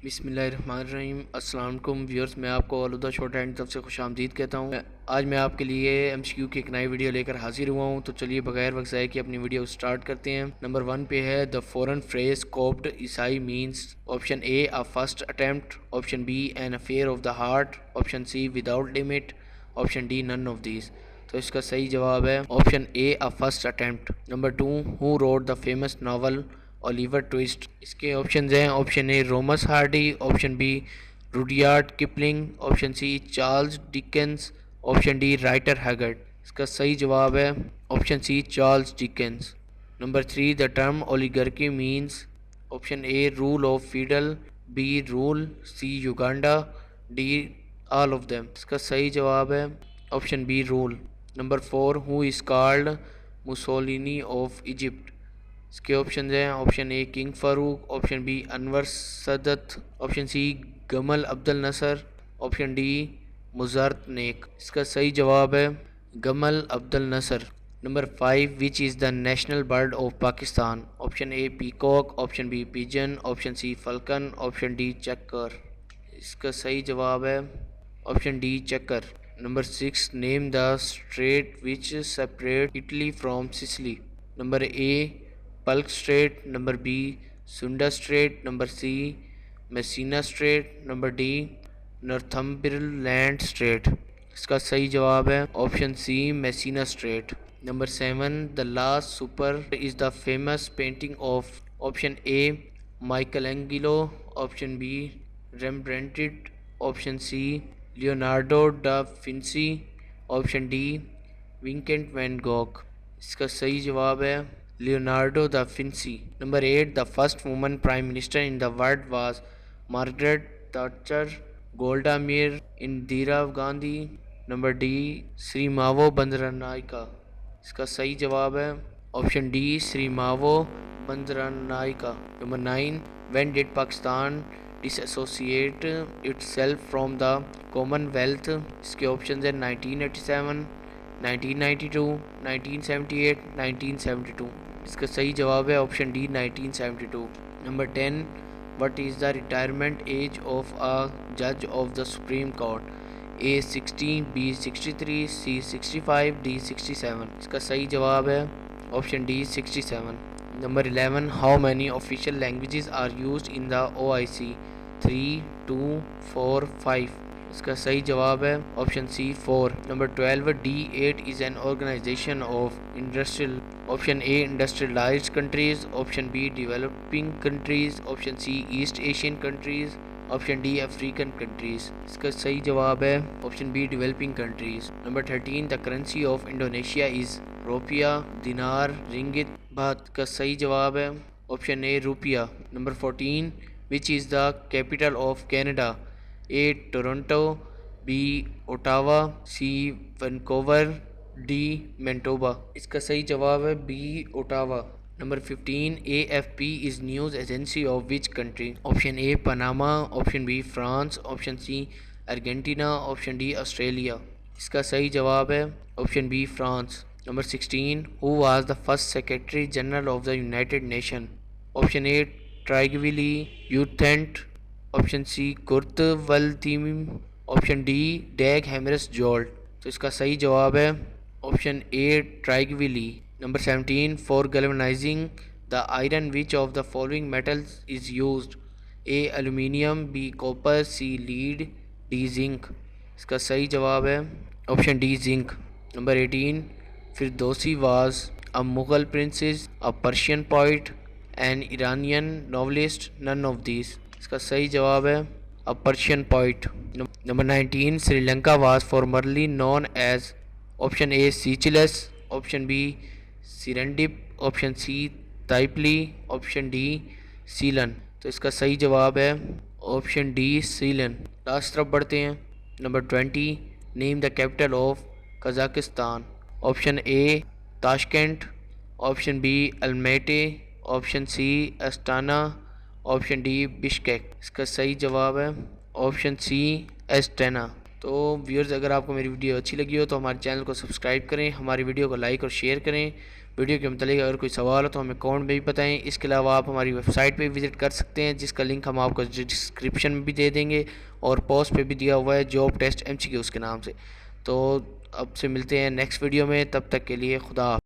بسم اللہ الرحمن الرحیم۔ السلام علیکم ویورز، میں آپ کو آلودہ چھوٹا اینڈ طرف سے خوش آمدید کہتا ہوں۔ آج میں آپ کے لیے ایم سی کیو کی ایک نئی ویڈیو لے کر حاضر ہوا ہوں، تو چلیے بغیر وقت ضائع کیے اپنی ویڈیو سٹارٹ کرتے ہیں۔ نمبر 1 پہ ہے دا فورن phrase coup d'essai means option A first attempt, option B an affair of the heart, option C without limit, option D none of these. تو اس کا صحیح جواب ہے option A first attempt. Number 2 who wrote the famous novel Oliver Twist. اس کے options ہیں option A Thomas Hardy, option B Rudyard Kipling, option C Charles Dickens, option D Rider Haggard. اس کا صحیح جواب ہے option C Charles Dickens. Number 3 the term oligarchy means option A rule of feudal, B rule, C Uganda, D all of them. اس کا صحیح جواب ہے option B rule. Number 4 who is called Mussolini of Egypt. اس کے options ہیں option A King Farouk, option B Anwar Sadat, option C Gamal Abdel Nasser, option D مزارت نیک۔ اس کا صحیح جواب ہے Gamal Abdel Nasser. Number 5 which is the national bird of Pakistan. Option A peacock, option B pigeon, option C falcon, option D chukar. اس کا صحیح جواب ہے option D chukar. Number 6 name the strait which separate Italy from Sicily. Number A Palk Strait, number B Sunda Strait, number C Messina Strait, number D Northumberland Strait. اس کا صحیح جواب ہے option C Messina Strait. Number 7 the last supper is the famous painting of. Option A Michelangelo, option B Rembrandt, option C Leonardo da Vinci, option D Vincent van Gogh. اس کا صحیح جواب ہے Leonardo da Vinci. Number 8 the first woman prime minister in the world was Margaret Thatcher, Golda Meir, Indira Gandhi, number D Sirimavo Bandaranaike. اس کا صحیح جواب ہے option D Sirimavo Bandaranaike. Number 9 when did Pakistan dish associate itself from the Commonwealth. اس کے options ہیں 1987، 1992، 1978، 1972۔ اس کا صحیح جواب ہے option D 1972۔ Number 10 what is the retirement age of a جج of the Supreme Court. A 60، B 63، C 65، D 67۔ اس کا صحیح جواب ہے option D 67۔ Number 11 how many official languages are used in the OIC آئی سی۔ 3، 2، 4، 5۔ اس کا صحیح جواب ہے option C 4۔ Number 12 D8 is an organization of industrial، option A industrialized countries, option B developing countries, option C East Asian countries, option D African countries. اس کا صحیح جواب ہے option B developing countries. Number 13 the currency of Indonesia is rupiah, dinar, رنگت، بات۔ کا صحیح جواب ہے option A rupiah. Number 14 which is the capital of Canada. A Toronto, B Ottawa, C Vancouver, D Manitoba. اس کا صحیح جواب ہے B Ottawa. Number 15 A F P is news agency of which country. Option A Panama, option B France, option C Argentina, option D Australia. اس کا صحیح جواب ہے option B France. Number 16 who was the first secretary general of the United nation. Option A ٹرائگویلی یوتھینٹ، option C کرت ولتیم، option D ڈیگ ہیمرس جولٹ۔ تو اس کا صحیح جواب ہے آپشن اے ٹرائگویلی۔ Number 17 for galvanising the iron which of the following metals is used. A aluminium, B copper, C lead, D zinc. اس کا صحیح جواب ہے option D zinc. Number 18 Ferdowsi was a Mughal princess, a Persian poet, an Iranian novelist, none of these. اس کا صحیح جواب ہے a Persian poet. Number 19 Sri Lanka was formerly known as. Option A Seychelles, option B Serendip, option C تائپلی، option D Ceylon. تو اس کا صحیح جواب ہے آپشن ڈی سیلن۔ لاسٹ طرف بڑھتے ہیں۔ Number 20 name the capital of Kazakhstan. Option A Tashkent, option B Almaty, option C Astana, option D Bishkek. اس کا صحیح جواب ہے آپشن سی ایسٹینا۔ تو ویورز اگر آپ کو میری ویڈیو اچھی لگی ہو تو ہمارے چینل کو سبسکرائب کریں، ہماری ویڈیو کو لائک اور شیئر کریں۔ ویڈیو کے متعلق اگر کوئی سوال ہو تو ہمیں کامنٹ میں بھی بتائیں۔ اس کے علاوہ آپ ہماری ویب سائٹ پہ وزٹ کر سکتے ہیں جس کا لنک ہم آپ کو ڈسکرپشن میں بھی دے دیں گے، اور پوسٹ پہ بھی دیا ہوا ہے، جاب ٹیسٹ MCQ کے نام سے۔ تو اب سے ملتے ہیں نیکسٹ ویڈیو میں، تب تک کے لیے خدا حافظ۔